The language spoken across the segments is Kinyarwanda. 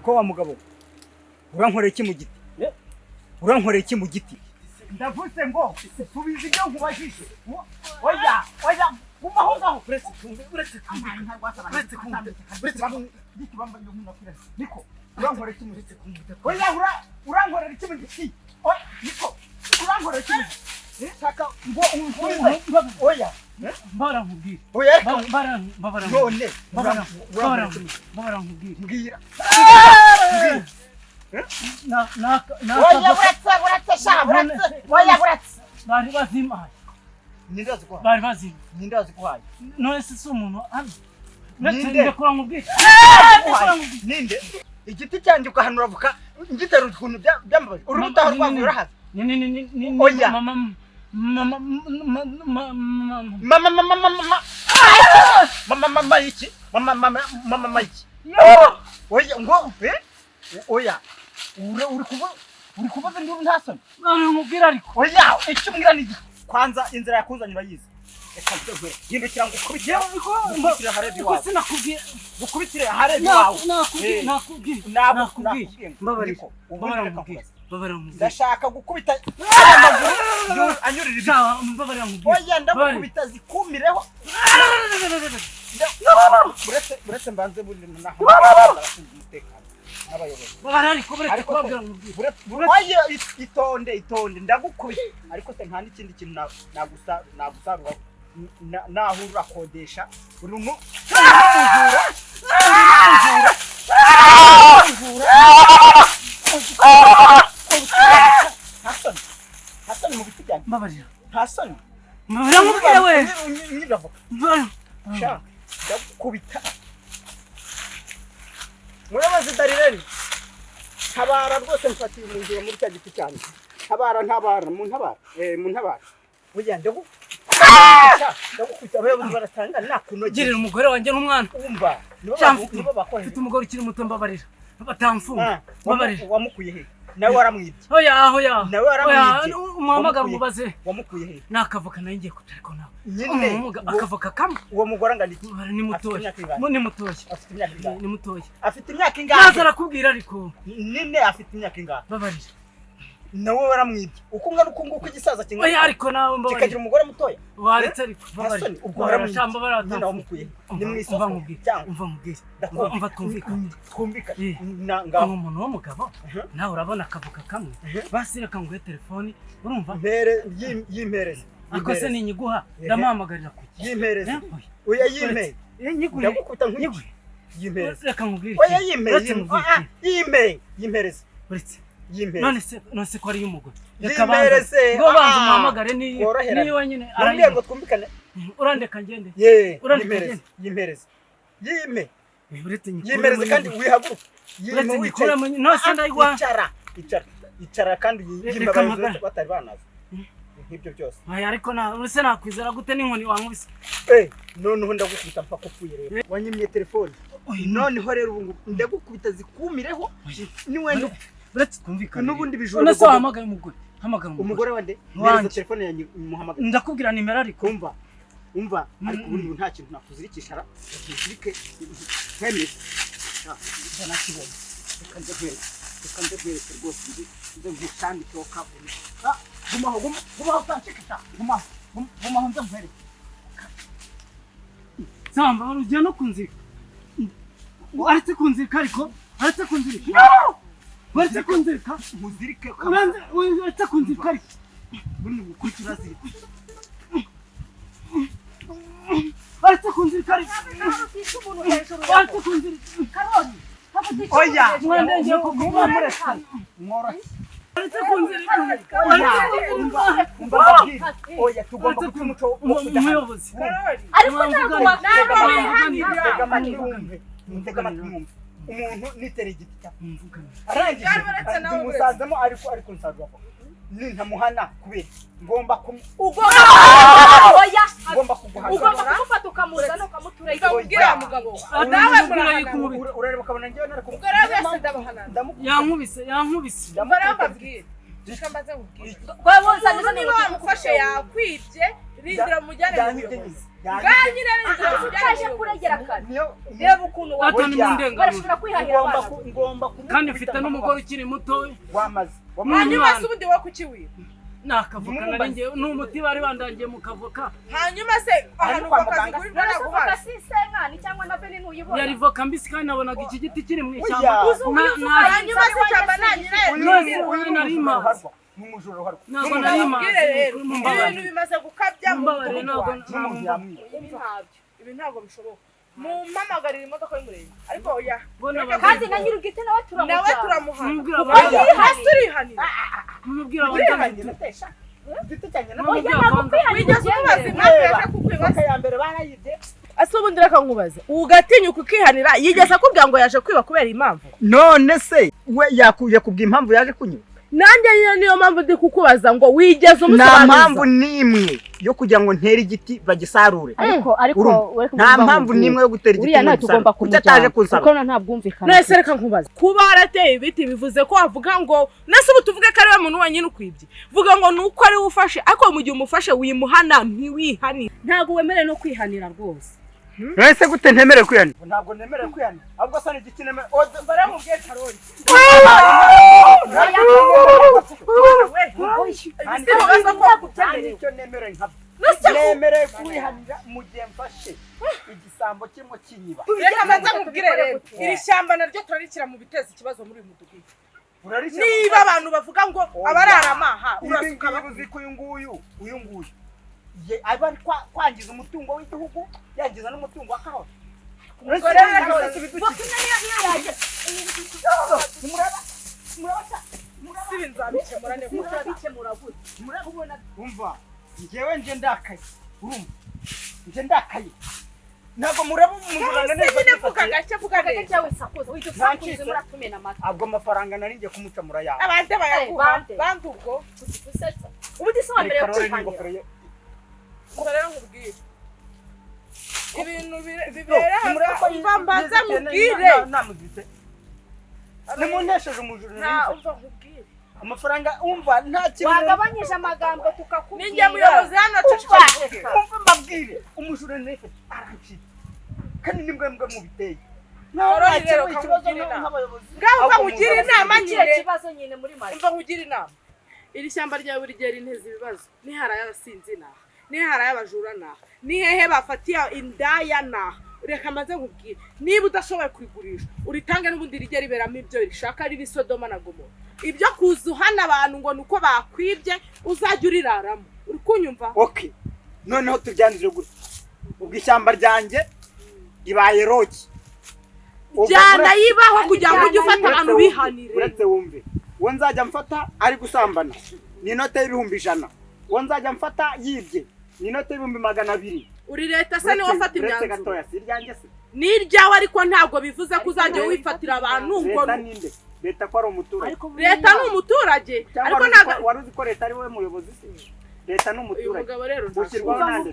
niko wa mugabo urankorera iki mu giti urankorera iki mu giti ndavuze ngo tubizi ibyo nkubajije oya kumaho ngaho uretse niko urankorera iki mu giti oya urankorera iki mu giti niko urankorera iki mu giti saka ngo oya mbara nkubwire oya mbara none mbara nkubwire mbwira uretse sha uretse bari bazima nindazi kwaye none si umuntu ninde ndakora nkubwire ninde igiti cyanjye ukahanura vuka ngitera ukuntu byambaye urutaho rwangu urahaza oya mama iki mama iki oya ngo oya uri kubaza ndi ntasoni nkubwira ariko oya icyo mbwira ni kwanza inzira yakuzanye urayizi reka ndekwe gindukira ngo ukubitire ngukubitire harebi wawe sinakubwiye gukubitire harebi wawe nakubwiye mbabara ndashaka gukubita amaguru anyurira ibyaha mbabara nkubwiye oya ndakubita zikumireho uretse mbanze buri naho umutekano n'abayobozi ariko buretse kubabwira nkubwiye oya itonde ndagukubita ariko se nta n'ikindi kintu nagusarura naho urakodesha uri mu Hassan mu biti cyane mbabarira Hassan mbabara nkubwiye we nyiravuga sha ndakubita murabazi darireni tabara rwose mfatiye mu nzira muri cya giti cyane ntabara mu ntabara burya ndagukubita abayobozi baratanga nakunogera girira umugore wanjye n'umwana umva nibo bakora mfite umugore ukiri muto mbabarira batamfunga mbabarira wamukuye he nawe waramwibye oya nawe waramwibye umuhamagara umubaze wamukuye he nakavuka nayo ngiye kutariko nawe nyine akavuka kamwe uwo mugore angana iki ni mutoya ni mutoya afite imyaka ingahe naza arakubwira ariko nyine afite imyaka ingahe babarira nawe waramwibye uko ungana uko nguko igisaza kingana oya ariko nawe mbabarira kikagira umugore mutoya waretse ariko babarira ubwo waramwibye babarira wamukuye ni mwisoko umva nkubwire umva twumvikane ngaho umuntu w'umugabo nawe urabona akavuka kamwe basireka nguhe telefoni urumva yimpereze akose ni nyiguha ndamuhamagarira kuki yimpereze oya yimpe nyiguhe ndagukubita nk'iki yimpereze reka nkubwire oya yimpereze uretse yimpereze none se ko ari y'umugore yimpereze ngo banza umuhamagare ni wenyine arambye ngo twumvikane urandeka ngende yimpereze yime uretse yimpereze kandi wihaguruka uretse nyikura nose ndayigwa icara kandi yimbabaye batari banaza nk'ibyo byose ariko uretse nakwizera gute n'inkoni wankubise noneho ndagukubita mpaka upfuye rero wanyimye telefone noneho rero ubu ndagukubita zikumireho niwe uretse twumvikane n'ubundi bijura none se wahamagaye umugore wande neza telefone yanjye muhamagara ndakubwira nimero ariko umva ariko ubu nta kintu nakuzirikisha ra uzirike twemeye ndanakibona reka ndegwereke rwose nze ngushandike wo kaburi gumaho utanshikita gumaho nze nkwereke samba ugiye no kunzika aretse kunzika ariko aretse kunzika aretse kunzika muzirike aretse kunzika ariko buri gukurikira zirika aretse kunzika ariko aretse kunzika karoni oya mwandengeye kuguma mureka mworoshye aretse kunzika oya tugomba guca umuco umuyobozi ariko ntabwo mutega amatwi mwumve umuntu nitera igiti cya arangije umusanzemo ariko nsazwa nintamuhana kubera ngomba kumufata ukamuzana ukamutura ubwira mugabo nawe urareba ukabona ngewe umugore wese ndabahana yankubise umugore wambabwira Reka mbaze nkubwire. Kwa bose Umuntu niba wamufashe yakwibye rindira mujyane mu buyobozi. Bwanyine rindira mujyane kuregera kare. Reba ukuntu barashobora kwihahira abana. ngomba kandi mfite n'umugore ukiri muto wamaze hanyuma se ubundi wo kukiwira. nakavuka nari ngiye n'umuti bari bandangiye mu kavoka. Hanyuma se ahantu bakazi kuri bwana Kuvuga sisenkani cyangwa na bene ntuyibona. yari voka mbisi kandi nabonaga iki giti kiri mu ishyamba. hanyuma se cyamba uyu narima n'umujoro harwa ntabwo narima ibintu bimaze gukabya mu mbabarire ntabwo ibi ntabwo bishoboka. Mumpamagarira imodoka y'umurenge ariko oya Kandi na nyirugite nawe turamuhana hasi urihanira mubwira ase ubundi reka nkubaze ugatinyuka ukihanira yigeze akubwira ngo yaje kwiba kubera impamvu none se we yakuye kubwa impamvu yaje kunyura nanjye niyo mpamvu ndi kukubaza ngo wigeze umusobanuriza nta mpamvu nimwe yo kugira ngo ntere igiti bagisarure ariko nta mpamvu nimwe yo gutera igiti uriya tugomba kumujyana kuko nta bwumvikana nese reka nkubaze kuba warateye ibiti bivuze ko wavuga ngo nese ubu tuvuge ko ari we muntu wenyine ukwibye vuga ngo nuko ari we ufashe ariko mu gihe umufashe wimuhana ntiwihanire ntabwo wemerewe no kwihanira rwose nese gute ntemerewe kwihanira ntabwo nemerewe kwihanira ahubwo sana igiti nemerewe bare mu bwe Karoli nemerewe kwihanira mu gihe mfashe igisambo kirimo kinyiba reka mbanza nkubwire rero iri shyamba naryo turarikira mu biteza ikibazo muri uyu mudugudu niba abantu bavuga ngo abarara amaha urasuka bavuze ko uyu nguyu aba kwangiza umutungo w'igihugu yangiza n'umutungo w'akaho umva njyewe nje ndakaye urumva nje ndakaye ntabwo muraba umujurana neza nyine vuga gake cyawe sakoza widufakuze muratumena amata abwo amafaranga nari ngiye kumuca muraya abandi bayakuha bandi ubwo gusetsa ubundi se wambere yo kwihanira rero nkubwire ibintu bibera umva mbanza mubwire nimuntesheje umujuru umva nkubwire amafaranga umva nta kintu wagabanyije amagambo tukakubwira ninjye muyobozi hano ceceka umva mbabwire umujuru nefe arancika kandi nimbwe mubiteye rero ikibazo nk'abayobozi ngaho ukamugira inama nyine ikibazo nyine muri mari umva nkugira inama iri shyamba ryawe buri gihe rinteza ibibazo nihara y'abasinzi naha nihara y'abajura naha nihehe bafatiye indaya naha reka maze nkubwire niba udashoboye kurigurisha uritange n'ubundi rijye riberamo ibyo rishaka ribi Sodoma na Gomora ibyo kuzuhana abantu ngo nuko bakwibye uzajya uriraramo uri kunyumva okay noneho tubyanije gutya ubwo ishyamba ryanjye ibaye roki jyana yibaho kugira ngo ujye ufata abantu bihanire uretse wumve uwo nzajya mfata ari gusambana ni inote y'ibihumbi 100 uwo nzajya mfata yibye ni inote y'ibihumbi 200 uri leta se niwe ufata imyanzuro ni iryawe ariko ntabwo bivuze ko uzajya wifatira abantu ngo leta ko ari umuturage leta ni umuturage ariko ntabwo wari uzi ko leta ari wowe muyobozi leta ni umuturage ushyirwaho nande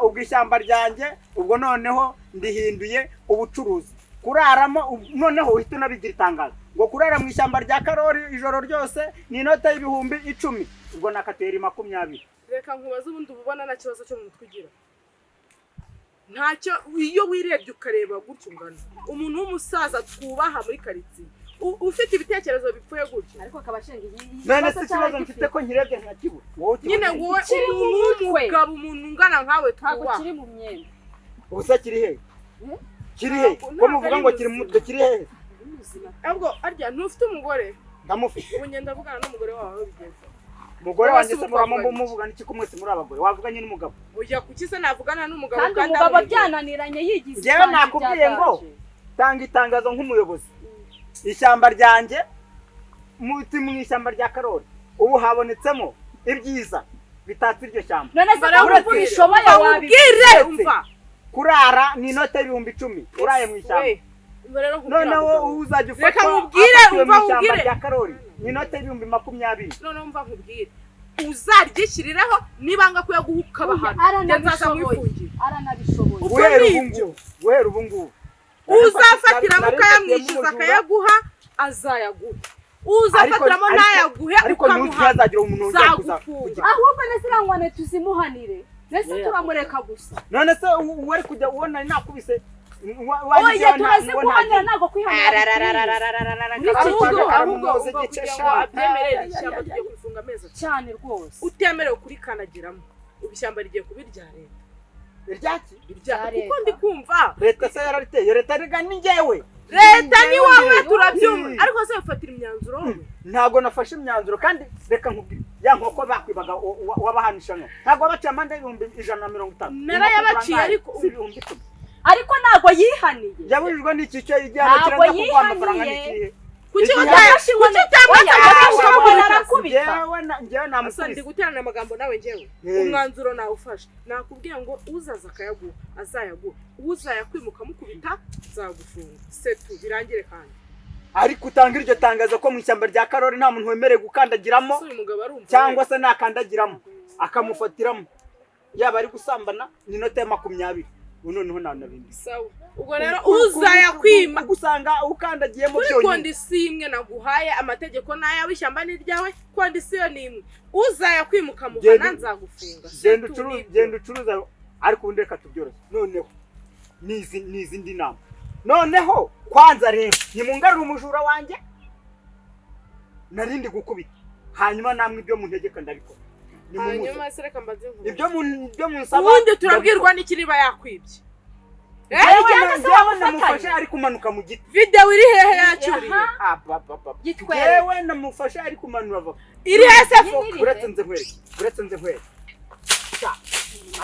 ubwo ishyamba ryanjye ubwo noneho ndihinduye ubucuruzi kuraramo noneho uhita unabigira itangazo ngo kurara mu ishyamba rya Karoli ijoro ryose ni inote y'ibihumbi 10 ubwo nakateri 20 reka nkubaze ubundi ububona na kibazo cyo mu mutwe ugira ntacyo iyo wirebye ukareba gutyo ungana umuntu w'umusaza twubaha muri karitsiye ufite ibitekerezo bipfuye gutyo ariko akabashenga none se kibazo mfite ko nyirebye nkakibura nyine wowe umugabo umuntu ungana nkawe twubaha kiri mu myenda ubusa kiri he kiri he ko muvuga ngo kiri mu mutwe kiri he ahubwo arya ntufite umugore ndamufite ubu ngenda vugana n'umugore wawe bigeze umugore wanjye se muramuvugana iki ko mwese muri abagore wavuganye n'umugabo ujya kuki se navugana n'umugabo kandi umugabo byananiranye yigize jewe nakubwiye ngo tanga itangazo nk'umuyobozi ishyamba ryanjye muti mu ishyamba rya Karoli ubu habonetsemo ibyiza bitatse iryo shyamba none se ko bishoboye wabibwire umva kurara ni inote y'ibihumbi 10 uraye mu ishyamba noneho uzajya ufata reka nkubwire umva nkubwire rya Karoli ni inote y'ibihumbi 20 none umva nkubwire uzaryishyiriraho nibanga ko yaguhuka bahana nzaza mwifungira aranabishoboye guhera ubu ngubu uzafatira mukayamwishyuza akayaguha azayaguha uzafatiramo nayaguhe ariko ntuzagira umuntu wongera uzagufunga. ahubwo nezirangwane tuzimuhanire nese turamureka gusa none se wari kujya ubona nakubise oya turazimuhanira ntabwo kwihanira ahubwo kugira ngo abyemerere ishyamba tugiye kurifunga amezi cyane rwose utemerewe kurikanagiramo ishyamba rigiye kuba irya leta iryaki kuko ndi kumva leta se yarariteye leta riga ni njyewe leta ni wowe turabyumva ariko se ufatira imyanzuro wowe ntabwo nafashe imyanzuro kandi reka nkubwire ya nkoko bakwibaga wabahanishanya ntabwo wabaciye amande y'ibihumbi 150 narayabaciye ariko ntabwo yihaniye yaburijwe n'icyicyo igihano kirenze kuko amafaranga n'ikihe kuki njyewe ndi guterana amagambo nawe njyewe umwanzuro nawe ufashe nakubwiye ngo uzaza akayaguha azayaguha uzayakwimuka mukubita zagufunga setu birangire kandi ariko utanga iryo tangazo ko mu ishyamba rya Karori nta muntu wemerewe gukandagiramo cyangwa se nakandagiramo akamufatiramo yaba ari gusambana ni note ya 20 noneho nta nabindi sawa ubwo rero uzayakwima gusanga ukandagiyemo byonyine kondisiyo naguhaye amategeko nayawe ishyamba ni ryawe kondisiyo ni imwe uzayakwimuka muhana nzagufunga genda ucuruza ariko ubundi reka tubyoroshye noneho n'izindi nama noneho kwanza rero nimungarura umujura wanjye narindi gukubita hanyuma namwe ibyo muntegeka ndabikora hanyuma se reka mbaze ibyo munsaba ubundi turabwirwa n'ikiriba yakwibye namufashe ari kumanuka mu giti video iri hehe yacyuriye yewe namufashe ari kumanura ava iri hese uretse nze nkwereke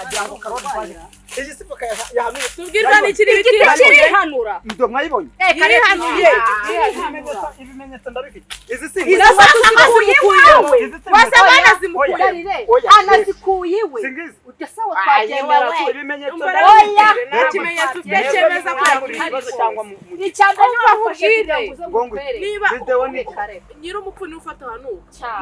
agira ngo Karori kwaje iyi sifuka yahamye tubwirwa n'ikiri kirihanura ndo mwayibonye kirihanuye ibimenyetso ndabifite izi si wasabana zimukuye anazikuyiwe utasawa twagenda ibimenyetso oya n'ikimenyetso cyemeza ko yakuye cyangwa mu icyamba n'ubafashije niba video ni nyiri umupfuni ufata hano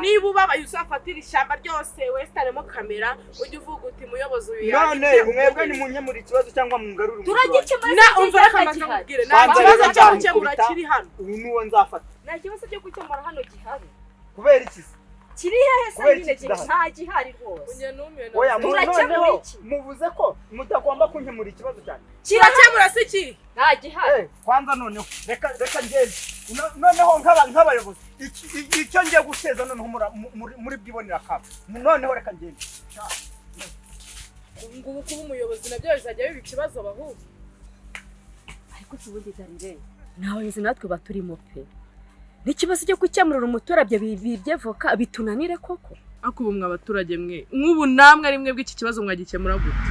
niba ubabaye usafatira ishyamba ryose westaremo kamera ujye uvuga uti muyobozi uyu none mwebwe ni munyemura ikibazo cyangwa mungarura turagikemura na umva reka mbabwire nta kibazo cyo gukemura kiri hano uyu nuwo nzafata nta kibazo cyo gukemura hano gihari kubera iki kiri hehe se nyine nta gihari rwose oya noneho muvuze ko mutagomba kunkemura ikibazo cyane kirakemura se kiri nta gihari kwanza noneho reka ngende noneho nk'abayobozi icyo ngiye guteza noneho muri bwibonera kabo noneho reka ngende ngubu kuba umuyobozi nabyo bizajya biba ikibazo abahungu ariko tubundi darire n'abayobozi natwe baturimo pe n'ikibazo cyo gukemurira umuturage bibyevoka bitunanire koko ariko ubu mwa abaturage mwe nk'ubu namwe ari mwebwe iki kibazo mwagikemura gute